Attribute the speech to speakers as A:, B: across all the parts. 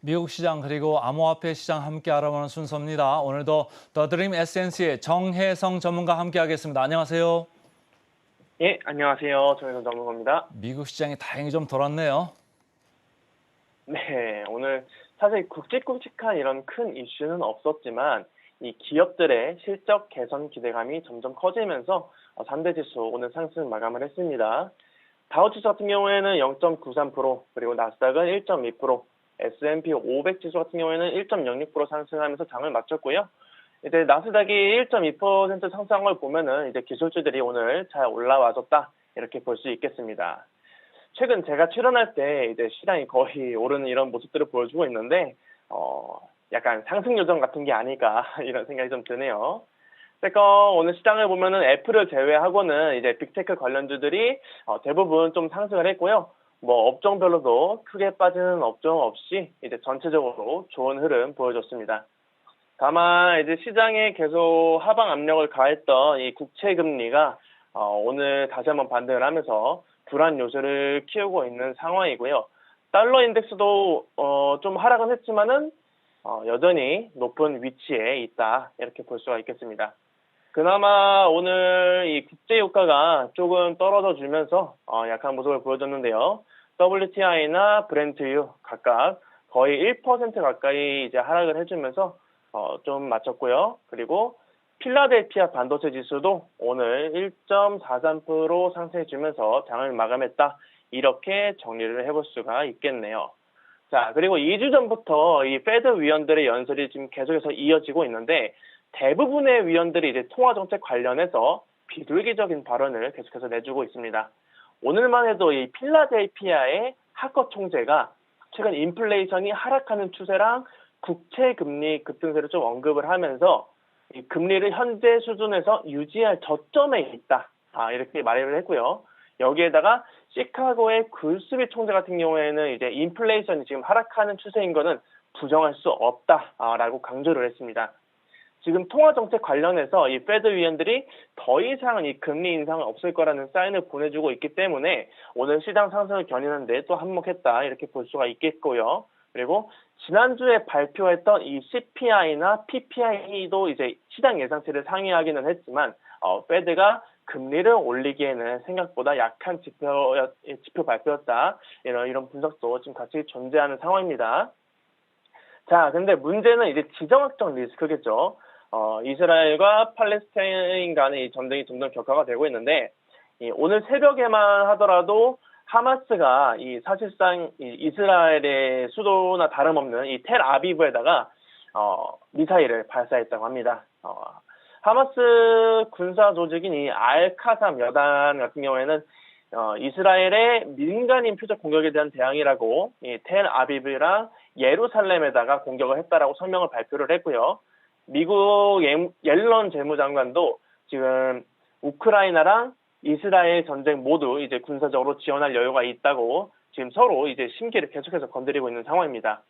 A: 미국 시장 그리고 암호화폐 시장 함께 알아보는 순서입니다. 오늘도 더드림 에센스의 정혜성 전문가 함께 하겠습니다. 안녕하세요.
B: 예, 안녕하세요. 정혜성 전문가입니다.
A: 미국 시장이 다행히 좀 돌았네요.
B: 네, 오늘 사실 굵직굵직한 이런 큰 이슈는 없었지만 이 기업들의 실적 개선 기대감이 점점 커지면서 3대 지수 오늘 상승 마감을 했습니다. 다우지수 같은 경우에는 0.93%, 그리고 나스닥은 1.2%, S&P 500 지수 같은 경우에는 1.06% 상승하면서 장을 마쳤고요. 이제 나스닥이 1.2% 상승한 걸 보면은 이제 기술주들이 오늘 잘 올라와줬다 이렇게 볼 수 있겠습니다. 최근 제가 출연할 때 이제 시장이 거의 오르는 이런 모습들을 보여주고 있는데 약간 상승 요정 같은 게 아닐까 이런 생각이 좀 드네요. 그러니까 오늘 시장을 보면은 애플을 제외하고는 이제 빅테크 관련주들이 대부분 좀 상승을 했고요. 뭐 업종별로도 크게 빠지는 업종 없이 이제 전체적으로 좋은 흐름 보여줬습니다. 다만 이제 시장에 계속 하방 압력을 가했던 이 국채 금리가 오늘 다시 한번 반등을 하면서 불안 요소를 키우고 있는 상황이고요. 달러 인덱스도 좀 하락은 했지만은 여전히 높은 위치에 있다 이렇게 볼 수가 있겠습니다. 그나마 오늘 이 국제 유가가 조금 떨어져 주면서 약한 모습을 보여줬는데요. WTI나 브렌트유 각각 거의 1% 가까이 이제 하락을 해주면서 좀 맞췄고요. 그리고 필라델피아 반도체 지수도 오늘 1.43% 상승해주면서 장을 마감했다. 이렇게 정리를 해볼 수가 있겠네요. 자, 그리고 2주 전부터 이 페드 위원들의 연설이 지금 계속해서 이어지고 있는데 대부분의 위원들이 이제 통화정책 관련해서 비둘기적인 발언을 계속해서 내주고 있습니다. 오늘만 해도 이 필라델피아의 하커 총재가 최근 인플레이션이 하락하는 추세랑 국채 금리 급등세를 좀 언급을 하면서 이 금리를 현재 수준에서 유지할 저점에 있다. 이렇게 말을 했고요. 여기에다가 시카고의 굴스비 총재 같은 경우에는 이제 인플레이션이 지금 하락하는 추세인 거는 부정할 수 없다라고 강조를 했습니다. 지금 통화정책 관련해서 이 페드 위원들이 더 이상은 이 금리 인상은 없을 거라는 사인을 보내주고 있기 때문에 오늘 시장 상승을 견인하는데 또 한몫했다 이렇게 볼 수가 있겠고요. 그리고 지난주에 발표했던 이 CPI나 PPI도 이제 시장 예상치를 상회하기는 했지만 페드가 금리를 올리기에는 생각보다 약한 지표 발표였다. 이런 분석도 지금 같이 존재하는 상황입니다. 자, 근데 문제는 이제 지정학적 리스크겠죠. 이스라엘과 팔레스타인 간의 이 전쟁이 점점 격화가 되고 있는데 오늘 새벽에만 하더라도 하마스가 이 사실상 이스라엘의 수도나 다름없는 이 텔아비브에다가 미사일을 발사했다고 합니다. 하마스 군사 조직인 이 알카삼 여단 같은 경우에는 이스라엘의 민간인 표적 공격에 대한 대항이라고 이 텔아비브랑 예루살렘에다가 공격을 했다라고 성명을 발표를 했고요. 미국 옐런 재무장관도 지금 우크라이나랑 이스라엘 전쟁 모두 이제 군사적으로 지원할 여유가 있다고 지금 서로 이제 심기를 계속해서 건드리고 있는 상황입니다.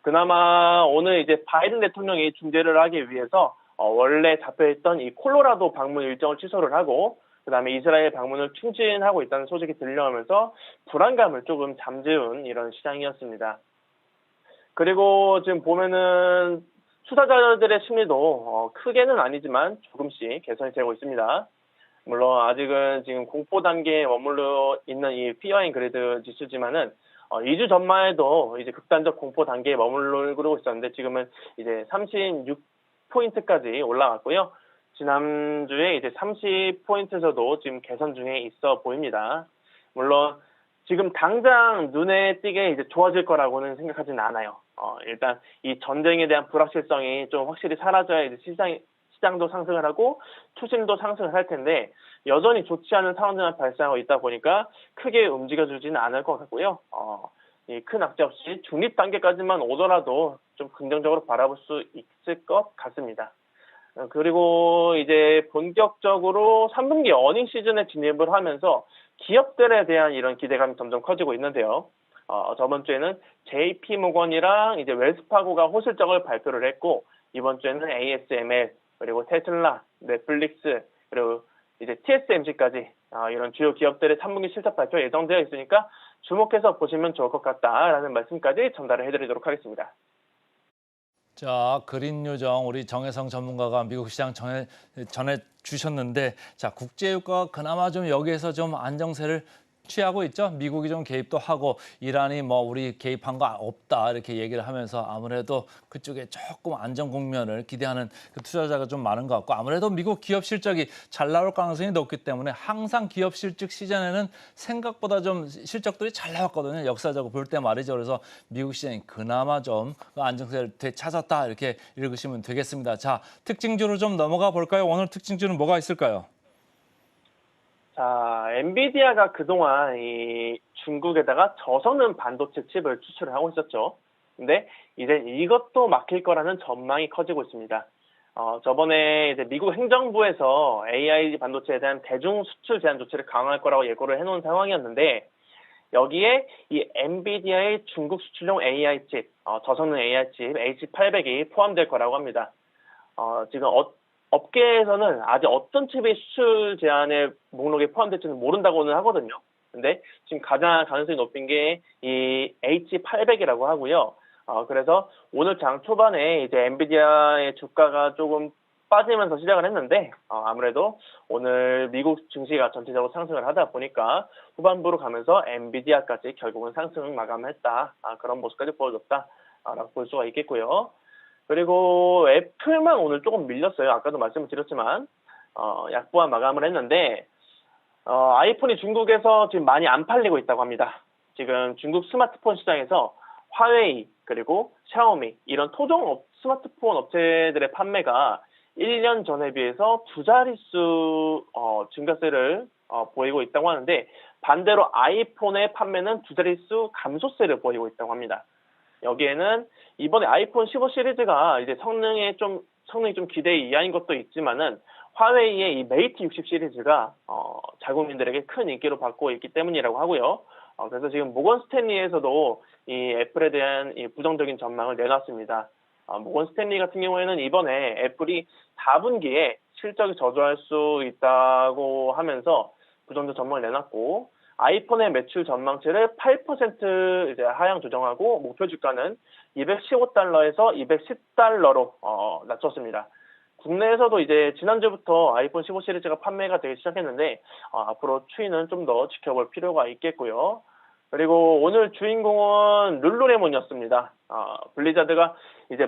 B: 그나마 오늘 이제 바이든 대통령이 중재를 하기 위해서 원래 잡혀있던 이 콜로라도 방문 일정을 취소를 하고 그다음에 이스라엘 방문을 추진하고 있다는 소식이 들려오면서 불안감을 조금 잠재운 이런 시장이었습니다. 그리고 지금 보면은 투자자들의 심리도 크게는 아니지만 조금씩 개선이 되고 있습니다. 물론 아직은 지금 공포 단계에 머물러 있는 이 피어인 그레드 지수지만은 2주 전만 해도 이제 극단적 공포 단계에 머무르고 있었는데 지금은 이제 36포인트까지 올라갔고요. 지난주에 이제 30포인트에서도 지금 개선 중에 있어 보입니다. 물론 지금 당장 눈에 띄게 이제 좋아질 거라고는 생각하지는 않아요. 일단 이 전쟁에 대한 불확실성이 좀 확실히 사라져야 이제 시장도 상승을 하고 투심도 상승을 할 텐데 여전히 좋지 않은 상황들만 발생하고 있다 보니까 크게 움직여주지는 않을 것 같고요. 이 큰 악재 없이 중립 단계까지만 오더라도 좀 긍정적으로 바라볼 수 있을 것 같습니다. 그리고 이제 본격적으로 3분기 어닝 시즌에 진입을 하면서 기업들에 대한 이런 기대감이 점점 커지고 있는데요. 저번 주에는 JP모건이랑 이제 웰스파고가 호실적을 발표를 했고 이번 주에는 ASML 그리고 테슬라, 넷플릭스 그리고 이제 TSMC까지 이런 주요 기업들의 3분기 실적 발표 예정되어 있으니까 주목해서 보시면 좋을 것 같다라는 말씀까지 전달을 해드리도록 하겠습니다.
A: 자, 그린 요정 우리 정혜성 전문가가 미국 시장 전해 주셨는데, 자, 국제유가가 그나마 좀 여기에서 좀 안정세를 취하고 있죠. 미국이 좀 개입도 하고 이란이 뭐 우리 개입한 거 없다 이렇게 얘기를 하면서 아무래도 그쪽에 조금 안정 국면을 기대하는 그 투자자가 좀 많은 것 같고, 아무래도 미국 기업 실적이 잘 나올 가능성이 높기 때문에 항상 기업 실적 시즌에는 생각보다 좀 실적들이 잘 나왔거든요. 역사적으로 볼 때 말이죠. 그래서 미국 시장이 그나마 좀 안정세를 되찾았다 이렇게 읽으시면 되겠습니다. 자, 특징주로 좀 넘어가 볼까요? 오늘 특징주는 뭐가 있을까요?
B: 자, 엔비디아가 그동안 이 중국에다가 저성능 반도체 칩을 수출을 하고 있었죠. 근데 이제 이것도 막힐 거라는 전망이 커지고 있습니다. 저번에 이제 미국 행정부에서 AI 반도체에 대한 대중 수출 제한 조치를 강화할 거라고 예고를 해놓은 상황이었는데, 여기에 이 엔비디아의 중국 수출용 AI 칩, 저성능 AI 칩 H800이 포함될 거라고 합니다. 지금 업계에서는 아직 어떤 칩이 수출 제한의 목록에 포함될지는 모른다고는 하거든요. 근데 지금 가장 가능성이 높은 게 이 H800이라고 하고요. 그래서 오늘 장 초반에 이제 엔비디아의 주가가 조금 빠지면서 시작을 했는데, 아무래도 오늘 미국 증시가 전체적으로 상승을 하다 보니까 후반부로 가면서 엔비디아까지 결국은 상승을 마감했다. 그런 모습까지 보여줬다. 라고 볼 수가 있겠고요. 그리고 애플만 오늘 조금 밀렸어요. 아까도 말씀을 드렸지만 약보한 마감을 했는데, 아이폰이 중국에서 지금 많이 안 팔리고 있다고 합니다. 지금 중국 스마트폰 시장에서 화웨이 그리고 샤오미 이런 토종 스마트폰 업체들의 판매가 1년 전에 비해서 두 자릿수 증가세를 보이고 있다고 하는데, 반대로 아이폰의 판매는 두 자릿수 감소세를 보이고 있다고 합니다. 여기에는 이번에 아이폰 15 시리즈가 이제 성능이 좀 기대 이하인 것도 있지만은, 화웨이의 이 메이트 60 시리즈가 자국민들에게 큰 인기를 받고 있기 때문이라고 하고요. 그래서 지금 모건 스탠리에서도 이 애플에 대한 이 부정적인 전망을 내놨습니다. 모건 스탠리 같은 경우에는 이번에 애플이 4분기에 실적이 저조할 수 있다고 하면서 부정적 전망을 내놨고, 아이폰의 매출 전망치를 8% 이제 하향 조정하고 목표 주가는 215달러에서 210달러로 낮췄습니다. 국내에서도 이제 지난주부터 아이폰 15 시리즈가 판매가 되기 시작했는데, 앞으로 추이는 좀 더 지켜볼 필요가 있겠고요. 그리고 오늘 주인공은 룰루레몬이었습니다. 블리자드가 이제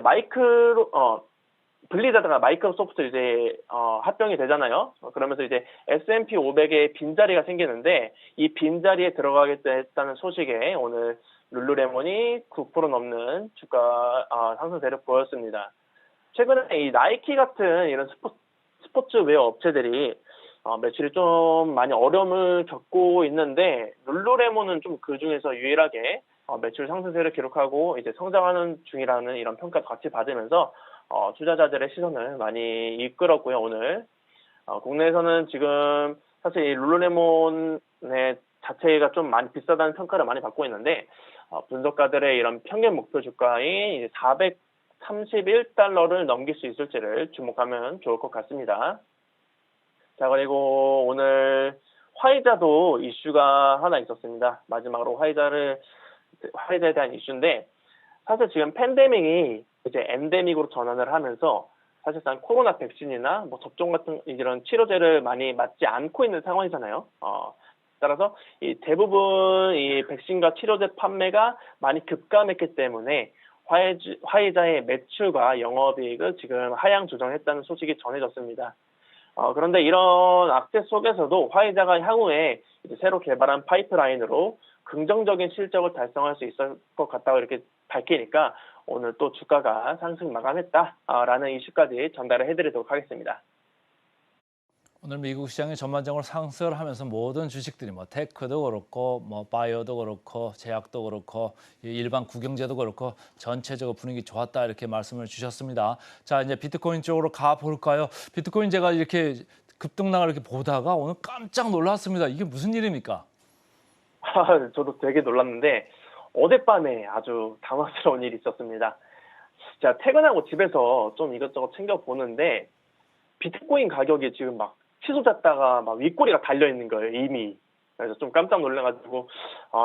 B: 블리자드가 마이크로소프트 이제 합병이 되잖아요. 그러면서 이제 S&P 500에 빈자리가 생기는데, 이 빈자리에 들어가겠다는 소식에 오늘 룰루레몬이 9% 넘는 주가 상승세를 보였습니다. 최근에 이 나이키 같은 이런 스포츠웨어 업체들이 매출이 좀 많이 어려움을 겪고 있는데, 룰루레몬은 좀 그 중에서 유일하게 매출 상승세를 기록하고 이제 성장하는 중이라는 이런 평가도 같이 받으면서 투자자들의 시선을 많이 이끌었고요. 오늘 국내에서는 지금 사실 이 룰루레몬의 자체가 좀 많이 비싸다는 평가를 많이 받고 있는데, 분석가들의 이런 평균 목표 주가인 431달러를 넘길 수 있을지를 주목하면 좋을 것 같습니다. 자, 그리고 오늘 화이자도 이슈가 하나 있었습니다. 마지막으로 화이자에 대한 이슈인데, 사실 지금 팬데믹이 이제 엔데믹으로 전환을 하면서 사실상 코로나 백신이나 뭐 접종 같은 이런 치료제를 많이 맞지 않고 있는 상황이잖아요. 따라서 이 대부분 이 백신과 치료제 판매가 많이 급감했기 때문에 화이자의 매출과 영업이익을 지금 하향 조정했다는 소식이 전해졌습니다. 그런데 이런 악재 속에서도 화이자가 향후에 이제 새로 개발한 파이프라인으로 긍정적인 실적을 달성할 수 있을 것 같다고 이렇게 밝히니까 오늘 또 주가가 상승 마감했다라는 이슈까지 전달을 해드리도록 하겠습니다.
A: 오늘 미국 시장이 전반적으로 상승을 하면서 모든 주식들이 뭐 테크도 그렇고 뭐 바이오도 그렇고 제약도 그렇고 일반 국영제도 그렇고 전체적으로 분위기 좋았다 이렇게 말씀을 주셨습니다. 자, 이제 비트코인 쪽으로 가 볼까요? 비트코인 제가 이렇게 급등락을 이렇게 보다가 오늘 깜짝 놀랐습니다. 이게 무슨 일입니까?
B: 저도 되게 놀랐는데 어젯밤에 아주 당황스러운 일이 있었습니다. 제가 퇴근하고 집에서 좀 이것저것 챙겨보는데 비트코인 가격이 지금 막 치솟았다가 막 윗꼬리가 달려 있는 거예요, 이미. 그래서 좀 깜짝 놀라가지고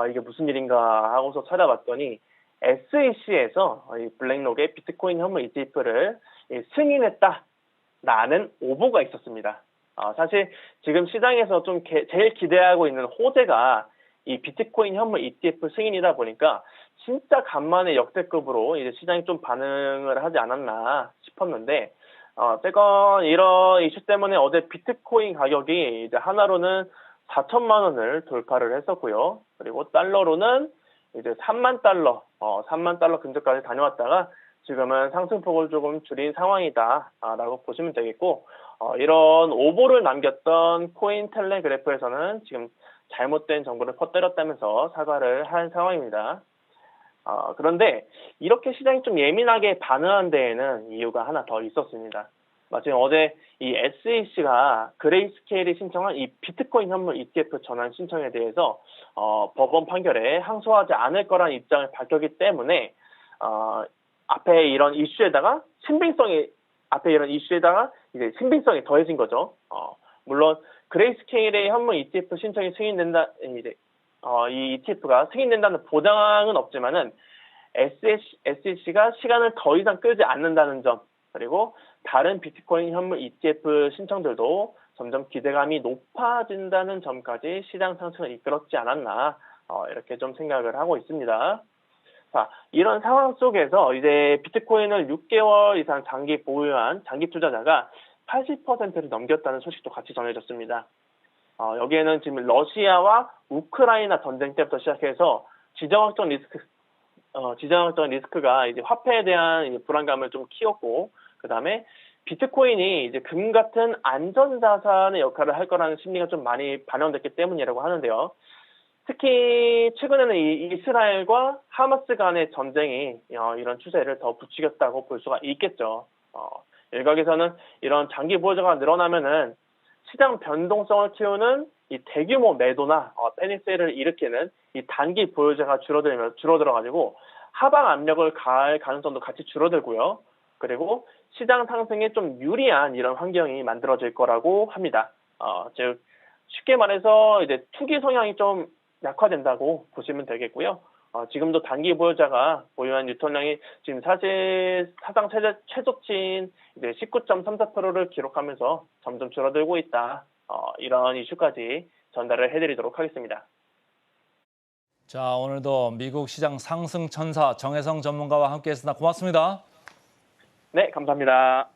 B: 이게 무슨 일인가 하고서 찾아봤더니 SEC에서 이 블랙록의 비트코인 현물 ETF를 승인했다라는 오보가 있었습니다. 사실 지금 시장에서 좀 제일 기대하고 있는 호재가 이 비트코인 현물 ETF 승인이다 보니까 진짜 간만에 역대급으로 이제 시장이 좀 반응을 하지 않았나 싶었는데, 어쨌건 이런 이슈 때문에 어제 비트코인 가격이 이제 하나로는 4천만 원을 돌파를 했었고요. 그리고 달러로는 이제 3만 달러, 3만 달러 근처까지 다녀왔다가 지금은 상승폭을 조금 줄인 상황이다라고 보시면 되겠고, 이런 오보를 남겼던 코인텔레그래프에서는 지금 잘못된 정보를 퍼뜨렸다면서 사과를 한 상황입니다. 그런데 이렇게 시장이 좀 예민하게 반응한 데에는 이유가 하나 더 있었습니다. 마침 어제 이 SEC가 그레이스케일이 신청한 이 비트코인 현물 ETF 전환 신청에 대해서 법원 판결에 항소하지 않을 거라는 입장을 밝혔기 때문에 앞에 이런 이슈에다가 이제 신빙성이 더해진 거죠. 물론 그레이스케일의 현물 ETF 신청이 승인된다, 이 ETF가 승인된다는 보장은 없지만은 SEC가 시간을 더 이상 끌지 않는다는 점, 그리고 다른 비트코인 현물 ETF 신청들도 점점 기대감이 높아진다는 점까지 시장 상승을 이끌었지 않았나, 이렇게 좀 생각을 하고 있습니다. 자, 이런 상황 속에서 이제 비트코인을 6개월 이상 장기 보유한 장기 투자자가 80%를 넘겼다는 소식도 같이 전해졌습니다. 여기에는 지금 러시아와 우크라이나 전쟁 때부터 시작해서 지정학적 리스크가 이제 화폐에 대한 이제 불안감을 좀 키웠고, 그 다음에 비트코인이 이제 금 같은 안전자산의 역할을 할 거라는 심리가 좀 많이 반영됐기 때문이라고 하는데요. 특히 최근에는 이 이스라엘과 하마스 간의 전쟁이 이런 추세를 더 부추겼다고 볼 수가 있겠죠. 일각에서는 이런 장기 보유자가 늘어나면은 시장 변동성을 키우는 이 대규모 매도나 패닉세일을 일으키는 이 단기 보유자가 줄어들어가지고 하방 압력을 가할 가능성도 같이 줄어들고요. 그리고 시장 상승에 좀 유리한 이런 환경이 만들어질 거라고 합니다. 즉 쉽게 말해서 이제 투기 성향이 좀 약화된다고 보시면 되겠고요. 지금도 단기 보유자가 보유한 유통량이 지금 사실 사상 최저치인 이제 19.34%를 기록하면서 점점 줄어들고 있다. 이런 이슈까지 전달을 해드리도록 하겠습니다.
A: 자, 오늘도 미국 시장 상승 천사 정혜성 전문가와 함께했습니다. 고맙습니다.
B: 네, 감사합니다.